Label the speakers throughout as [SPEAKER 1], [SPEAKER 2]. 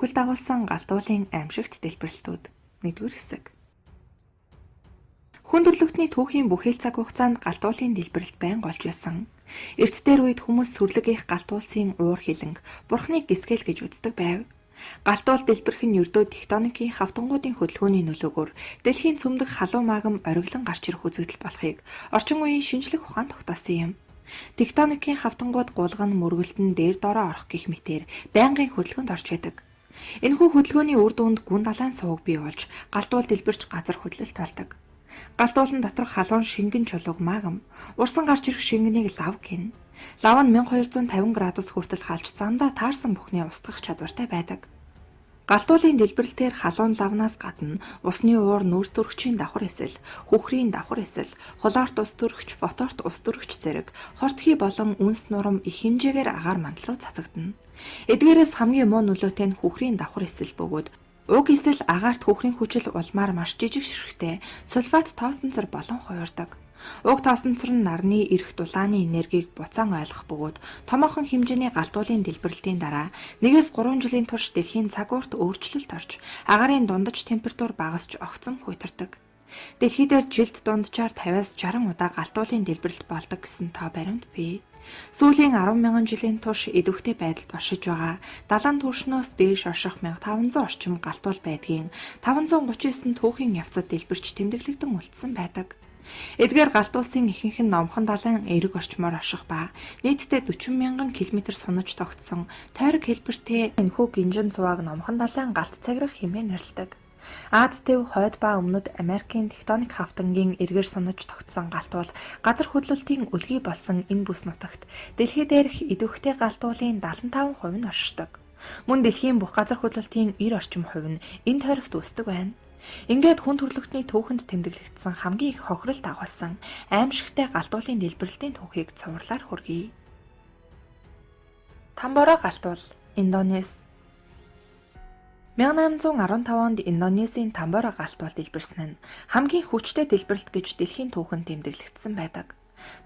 [SPEAKER 1] Хүл дагуулсан галтуулын аимшигт дэлбэрэлтүүд 1-р хэсэг. Хүн төрлөختний түүхийн бүхэл цаг хугацаанд галтуулын дэлбэрэлт байнга болж байсан. Эрт дээр үед хүмүүс сүрлэг их галтуулсын уур хилэнг, бурхныг гисгэл гэж үздэг байв. Галтуул дэлбэрэх нь ердөө тектоникийн хавтангуудын хөдөлгөөний нөлөөгөөр дэлхийн цөмдөх халуун магам ориглон гарч ирэх үзэгдэл болохыг орчин үеийн шинжлэх ухаан тогтоосон юм. Тектоникийн хавтангууд гулган мөргөлдөн дээр дороо орох гэх мэтээр байнгын хөдөлгөөнд орж байдаг. Энэхүү хөдөлгөөний үр дүнд гүн далайн сувг бий болж галтуул дэлбэрч газар хөдлөлт болдог. Галтуулан доторх халуун шингэн чулууг магам, урсан гарч ирэх шингэнийг лав гин. Лав нь 1250 градус хүртэл халж замдаа таарсан бүхнээ устгах чадвартай байдаг. Галтуулын дэлбэрэлтээр халуун лавнаас гадна усны уур нүүрс төрөгчийн давхар эсэл, хүхрийн давхар эсэл, хулаарт ус төрөгч, фоторт ус төрөгч зэрэг хортхий болон үнс нурам их хэмжээгээр агаар мандал руу цацагдана. Эдгээрээс хамгийн муу нөлөөтэй нь хүхрийн давхар эсэл бөгөөд уг эсэл агаарт хүхрийн хүчил улмаар маш жижиг ширхтээ сульфат тоосонцор болон хуурдаг. Уг тоосонцор нь нарны эрх дулааны энергийг буцаан ойлгох бөгөөд томоохон хэмжээний галтуулын дэлбэрэлтийн дараа 1-3 жилийн турш дэлхийн цаг уурт өөрчлөлт орж агаарын дундаж температур багасч огцом хүйтэрдэг. Дэлхий дээр жилд дунджаар 50-60 удаа галтуулын дэлбэрэлт болдог гэсэн тоо баримт бий. Сүүлийн 10,000 жилийн турш идэвхтэй байдалд оршиж байгаа далайн түвшнөөс дээш орших 1500 орчим галтуул байдгийн 539 түүхийн явцад дэлбэрч тэмдэглэгдэн үлдсэн байдаг. Эдгээр галтуулсын ихэнх нь номхон далайн эрэг орчмоор орших ба нийтдээ 40,000 км сунаж тогтсон тойрог хэлбэртэй энэхүү гинжин цуваг номхон далайн галт цагирах хэмээн нэрлэдэг. Аз төв хойд ба өмнөд Америкийн тектоник хавтангийн эргээр сунаж тогтсон галтуул газар хөдлөлтийн үлгий болсон энэ бүс нутагт дэлхий дээрх идэвхтэй галтуулын 75% нь оршдог. Мөн дэлхийн бүх газар хөдлөлтийн 90 орчим хувь нь энэ тойрогт үүсдэг байна. Ингээд хүн төрлөختний түүхэнд тэмдэглэгдсэн хамгийн их хохирол дагуулсан аимшигтай галтуулын дэлбэрэлтийн түүхийг цувралаар хүргэе. Тамборо галтуул, Индонез. 1815 онд Индонезийн Тамборо галтуул дэлбэрсэн нь хамгийн хүчтэй дэлбэрэлт гэж дэлхийн түүхэнд тэмдэглэгдсэн байдаг.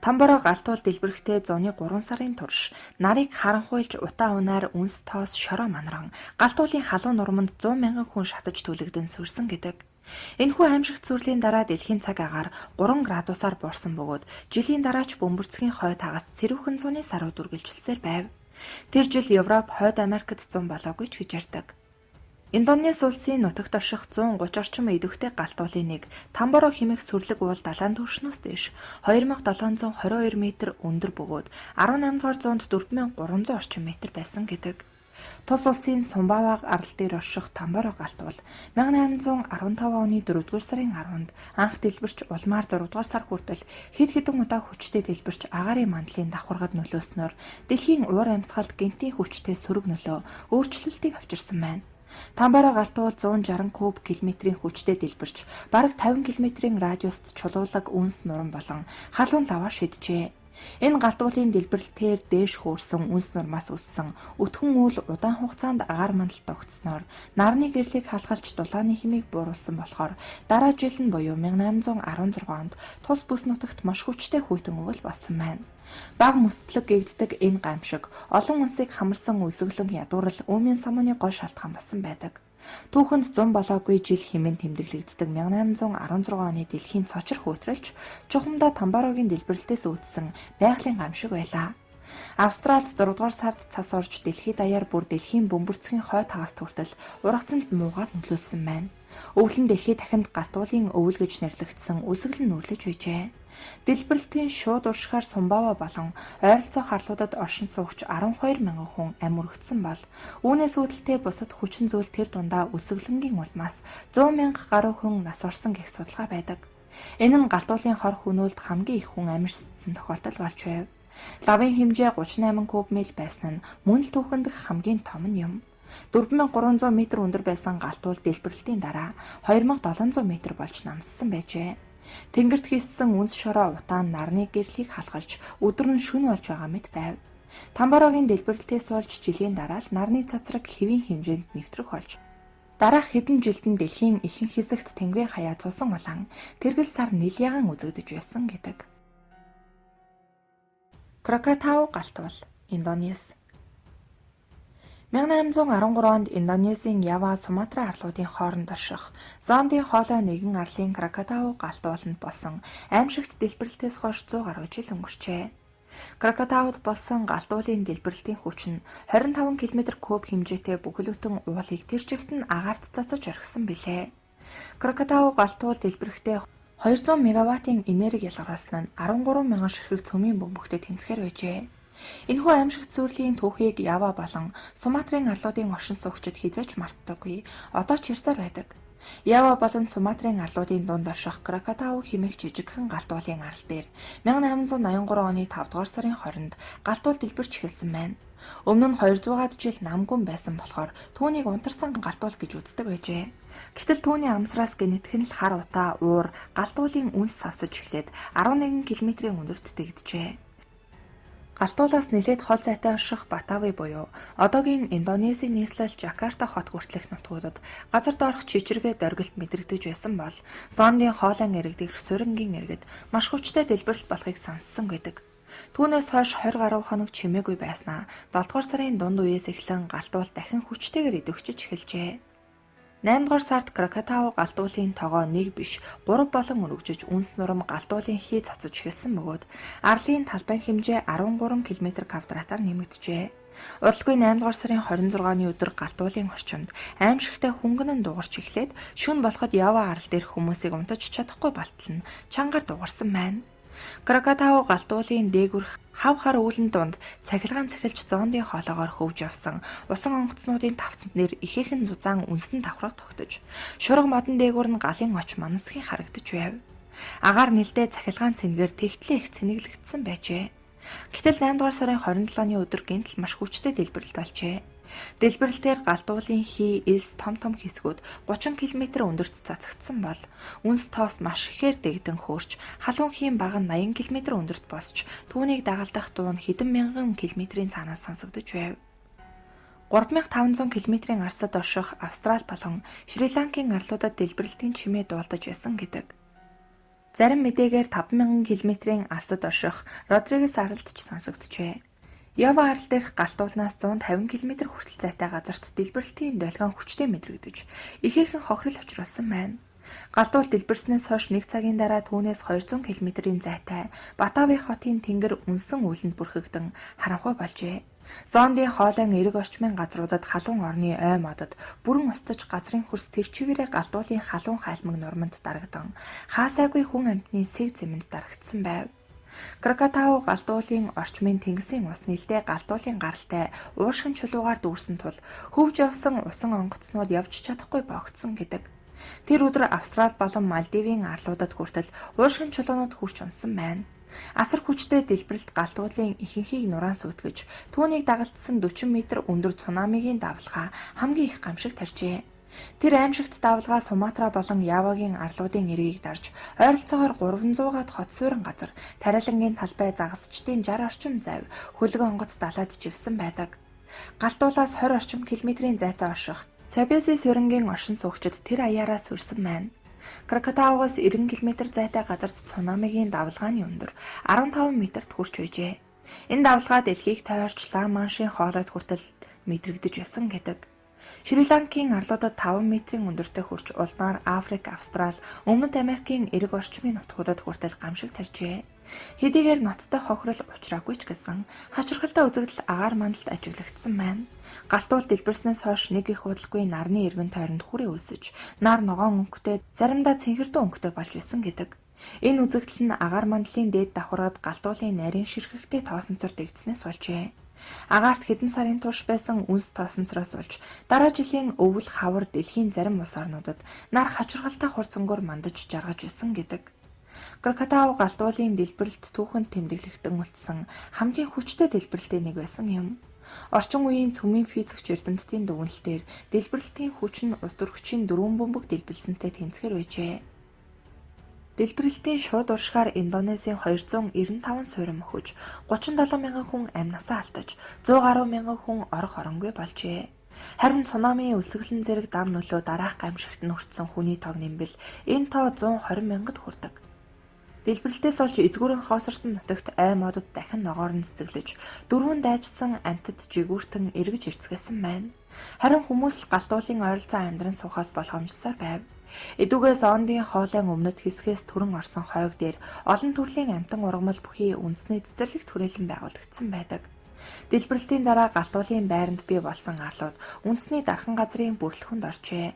[SPEAKER 1] Тамборо галтуул дэлбэрэхдээ зуны 3 сарын турш нарыг харанхуйлж утаа унаар үнс тоос шороо манаран галтуулын халуун нурманд 100,000 хүн шатаж түлэгдэн сүрсэн гэдэг. Энэхүү аимшигт сүрлийн дараа дэлхийн цаг агаар 3 градусаар буурсан бөгөөд жилийн дараач бөмбөрцгийн хойд хагас цэрүүхэн зуны сарууд үргэлжилсээр байв. Тэр жил Европ, Хойд Америкт 100 болоогүй ч гэж ярьдаг. Индонез улсын нутагт орших 130 орчим идэвхтэй галтуулын нэг Тамборо хэмээх сүрлэг уул далайн түвшнөөс дээш 2722 м өндөр бөгөөд 18 дугаар зуунд 4300 орчим метр байсан гэдэг. Тус улсын Сумбаваг арал дээр орших Тамборо галтуул 1815 оны 4-р сарын 10-нд анх дэлбэрч улмаар 6-р сар хүртэл хэд хэдэн удаа хүчтэй дэлбэрч агаарын мандлын давхаргад нөлөөснөөр дэлхийн уур амьсгалд гинтийн хүчтэй сөрөг нөлөө өөрчлөлтийг авчирсан байна. Тамборо галтуул 160 куб километрийн хүчтэй дэлбэрч бараг 50 км-ийн радиуст чулуулаг үнс нурам болон халуун лаваа шиджээ. Энэ галтуулын дэлбэрэлтээр дээш хөөрсөн үнс нурмаас үссэн өтгөн үйл удаан хугацаанд агаар мандал тогтсноор нарны гэрлийг халахалж дулааны хэмийг бууруулсан болохоор дараа жил нь буюу 1816 онд тус бүс нутагт маш хүчтэй хүйтэн өвөл болсон байна. Бага мөстлөг гэгддэг энэ гамшиг олон улсыг хамарсан өсөглөн ядуурл Өмийн самууны гол шалтгаан болсон байдаг. Түүхэнд 100 болоогүй жил хэмээн тэмдэглэгддэг 1816 оны дэлхийн цочор хөөтрөлж чухамдаа Тамборогийн дэлбэрэлтээс үүдсэн байгалийн гамшиг байлаа. Австралид 6 дугаар сард цас орж дэлхийд даяар бүр дэлхийн бөмбөрцгийн хойд хагас хүртэл ургацанд муугаар нөлөөлсөн байна. Өвлөн дэлхий дахинд галтуулын өвөл гэж нэрлэгдсэн үсэглэн нүүрлэж байжээ. Дэлбэрэлтийн шууд уршихаар Сумбава болон ойролцоо харлуудад оршин суугч 12,000 хүн амь өргөцсөн бол үүнээс үүдэлтэй бусад хүчин зүйл тэр дундаа үсэглэнгийн улмаас 100,000 гаруй хүн нас орсон гэх судалгаа байдаг. Энэ нь галтуулын хор хөнөөлд хамгийн их хүн амьссан тохиолдол болж байв. Лавын хэмжээ 38 куб миль байсан нь мөн л түүхэндх хамгийн том нь юм. 4300 м өндөр байсан галтуул дэлбэрэлтийн дараа 2700 м болж намссан байжээ. Тэнгэрт хийссэн үнс шороо утаан нарны гэрлийг халахалж өдөр нь шөнө болж байгаа мэт байв. Тамборогийн дэлбэрэлтээс болж жилийн дараа л нарны цацраг хэвийн хэмжээнд нэвтрэх болж дараах хэдэн жилд нь дэлхийн ихэнх хэсэгт тэнгэрийн хаяа цусан улаан тэргэл сар нэлийгэн үзэгдэж байсан гэдэг. Кракатау галтуул, Индонез. 1813 онд Индонезийн Ява, Суматра арлуудын хооронд орших Зондын хоолой нэгэн арлын Кракатау галт ууланд болсон аймшигт дэлбэрэлтээс хойш 100 гаруй жил өнгөрчээ. Кракатауд болсон галт уулын дэлбэрэлтийн хүч нь 25 км/куб хэмжээтэй бүхэлдэн уулыг тэр чигт нь агаарт цацаж орхисон билээ. Кракатау галт уул дэлбэрэхдээ 200 мегаваттын энерги ялгаруулсан нь 13 мянган ширхэг цөмийн бөмбөгтэй тэнцэхээр байжээ. Энэхүү аимшигт сүрлийн түүхийг Ява болон Суматрын арлуудын оршин суугчид хизээч мартдаггүй. Одоо ч ярьсаар байдаг. Ява болон Суматрын арлуудын дунд орших Кракатау хэмээх жижигхэн галт уулын арал дээр 1883 оны 5 дугаар сарын 20-нд галт уул дэлбэрч эхэлсэн байна. Өмнө нь 200-аад жил намгүн байсан болохоор түүнийг унтарсан галт уул гэж үздэг байжээ. Гэтэл түүний амсраас гэнэтхэн л хар утаа уур галт уулын үнс савсаж эхлээд 11 км-ийн өндөрт дэгджээ. Галтуулаас нэлээд хол зайтай орших Батави буюу одоогийн Индонезийн нийслэл Жакарта хот хүртэлх нутгуудад газар доорх чичиргээ доргилт мэдрэгдэж байсан бол Зондын хоолойн иргэдэх суурингийн иргэд маш хүчтэй дэлбэрэлт болохыг сонссон гэдэг. Түүнээс хойш 20 гаруй хоног чимээгүй байснаа 7 дугаар сарын дунд үеэс эхлэн галтуул дахин хүчтэйгээр идэвхжиж эхэлжээ. 8 дугаар сард Кракатау галт уулын тогоо 1 биш 3 болон өргөжөж үнс нурам галт уулын хий цацаж эхэлсэн бөгөөд арлын талбайн хэмжээ 13 км/квадратаар нэмэгджээ. Уралгүй 8 дугаар сарын 26-ны өдөр галт уулын орчимд аимшигтай хөнгөн нь дугарч эхлээд шөнө болоход Ява арал дээрх хүмүүсийг унтаж чадахгүй болтол нь чангаар дугарсан байна. Кракатау галт уулын дээгүрх хав хар үүлэн дунд цахилгаан цахилж Зондын хоолоогоор хөвж явсан усан онгоцнуудын тавцанд нэр ихээхэн зузаан үнсэн давхраг тогтож шурга модон дээгүр нь галын оч манасхийн харагдаж байв. Агаар нэлдээ цахилгаан цэнгээр тэгтлээ их цэнэглэгдсэн байжээ. Гэтэл 8 дугаар сарын 27-ны өдөр гинтл маш хүчтэй дэлбэрэлт болжээ. Дэлбэрэлтээр галт уулын хий эс том хэсгүүд 30 км өндөрт цацагдсан бол үнс тоос маш ихээр дэгдэн хөөрч халуун хийм баг нь 80 км өндөрт босч түүнийг дагалдах дуун хэдэн мянган километрийн цаанаас сонсогдож байв. 3500 км-ийн арсад орших Австрали болон Шри-Ланкийн арлуудад дэлбэрэлтийн чимээ дуулдаж байсан гэдэг. Зарим мэдээгээр 5000 км-ийн алсад орших Родригес аралд ч сонсогджээ. Ява арал дээрх галт уулнаас 150 км хүртэл зайтай газарт дэлбэрэлтийн долгион хүчтэй мэдрэгдэж ихээхэн хохирол учруулсан байна. Галт уул дэлбэрснээс хойш 1 цагийн дараа түүнээс 200 км-ийн зайтай Батави хотын тэнгэр үнсэн үүлэнд бүрхэгдэн харанхуй болжээ. Зондын хоолойн эрэг орчмын газруудад халуун орны ой модод бүрэн устж газрын хөрс тэр чигээрээ галт уулын халуун хайлмаг нурманд дарагдан хаасайгүй хүн амьтны сэг зэмэнд дарагдсан байв. Кракатау галт уулын орчмын тэнгисийн ус нэлдээ галт уулын гаралтай уушгин чулуугаар дүүрсэн тул хөвж явсан усан онгоцнууд явж чадахгүй богдсон гэдэг. Тэр өдөр Австрали болон Малдивын арлуудад хүртэл уушгин чулуунууд хурч унсан байна. Асар хүчтэй дэлбэрэлт галт уулын ихэнхийг нурaan сүйтгэж түүнийг дагалтсан 40 м өндөр цунамигийн давлгаа хамгийн их гамшиг тарьжээ. Тэр аимшигт давлгаа Суматра болон Явагийн арлуудын эргийг дарж ойролцоогоор 300-аад хот суурин газар тариалангийн талбай загасчдын 60 орчим завь хөлгөн онгоц далайд живсэн байдаг. Галт уулаас 20 орчим километрийн зайтай орших Сабеси суурингийн оршин суугчид тэр аяараа сурсан байна. Кракатаугаас 90 км зайтай газарт цунамигийн давлгааны өндөр 15 м-т хүрч байжээ. Энэ давлгаа дэлхийг тойрч Ла-Маншийн хоолойд хүртэл мэдрэгдэж байсан гэдэг. Шри-Ланкийн арлуудад 5 м-ийн өндөртэй хүрч улмаар Африк, Австрали, Өмнөд Америкийн эрэг орчмын нутгуудад хүртэл гамшиг тарьжээ. Хэдийгээр ноцтой хохирол учраагүй ч гэсэн хачирхалтай үзэгдэл агаар мандалд ажиглагдсан байна. Галт уул дэлбэрснээс хойш нэг их удалгүй нарны эргэн тойронд хүрээ өсөж, нар ногоон өнгөтэй, заримдаа цэнхэрдэн өнгөтэй болж исэн гэдэг. Энэ үзэгдэл нь агаар мандлын дээд давхаргад галт уулын нарийн ширхэгтэй тоосонцор дэгдснээс болжээ. Агаарт хэдэн сарын турш байсан үнс тоосонцороос болж дараа жилийн өвөл хавар дэлхийн зарим улс орнуудад нар хачирхалтай хурцангуур мандаж жаргаж исэн гэдэг. Кракатау галт уулын дэлбэрэлт түүхэнд тэмдэглэгдэн үлдсэн хамгийн хүчтэй дэлбэрэлтийн нэг байсан юм. Орчин үеийн цөмийн физикч эрдэмтдийн дүгнэлтээр дэлбэрэлтийн хүч нь ус төрөгчийн дөрвөн бөмбөг дэлбэлсэнтэй тэнцвэр байжээ. Дэлбэрэлтийн шууд уршихаар Индонезийн 295 суурин мөхөж 37 мянган хүн амнасаа алдаж 100 гаруй мянган хүн орох оронгүй болжээ. Харин цунамийн өсөглөн зэрэг дам нөлөө дараах гамшигт нь өртсөн хүний тоог нэмбэл энэ тоо 120 мянгад хүрдэг. Дэлбэрэлтээс олж эзгүүрэн хоосорсон нутагт ой модод дахин ногоор нь цэцэглэж, дөрвөн дайжсан амьтад жигүүртэн эргэж ирцгээсэн байна. Харин хүмүүс л галтуулын ойролцоо амьдран суухаас болгоомжсоор байв. Эдүгээс ондын хоолойн өмнөд хэсгээс түрэн орсон хойг дээр олон төрлийн амтан ургамал бүхий үндэсний цэцэрлэгт хүрээлэн байгуулагдсан байдаг. Дэлбэрэлтийн дараа галтуулын байранд бий болсон арлууд үндэсний дархан газрын бүрэлдэхүүнд оржээ.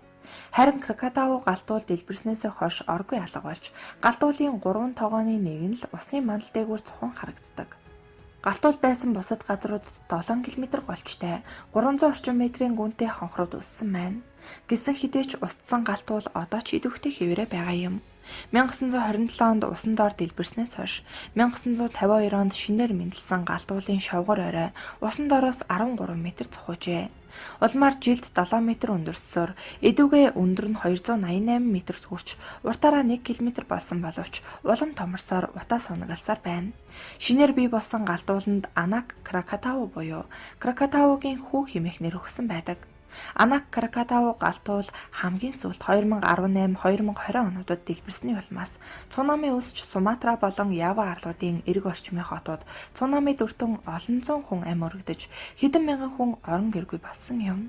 [SPEAKER 1] Харин Кракатау галтуул дэлбэрснээсээ хойш оргүй алга болж, галтуулын 3 тогооны нэг нь л усны мандал дээгүүр цухан харагддаг. Галтуул байсан бусад газруудад 7 км голчтой 300 орчим метрийн гүнтэй хонхрууд үссэн байна. Гэсэн хэдий ч устсан галтуул одоо ч идэвхтэй хэвээрээ байгаа юм. 1927 онд усан доор дэлбэрснээс хойш 1952 онд шинээр мэндэлсэн галтуулын шовгор орой усан доороос 13 м цохижээ. Улмаар жилд 7 м өндөрсөөр эдүгээ өндөр нь 288 м-т хүрч уртаараа 1 км болсон боловч улам томорсоор утаас унагалсаар байна. Шинээр бий болсон галтууланд Анак Кракатау буюу Кракатаугийн хүү хэмээх нэр өгсөн байдаг. Анак Кракатау галтуул хамгийн сүүлд 2018-2020 онуудад дэлбэрсний улмаас цунами үүсч Суматра болон Ява арлуудын эрг орчмын хотууд цунамид өртөн олон зуун хүн амь өргөдөж хэдэн мянган хүн орон гэргүй болсон юм.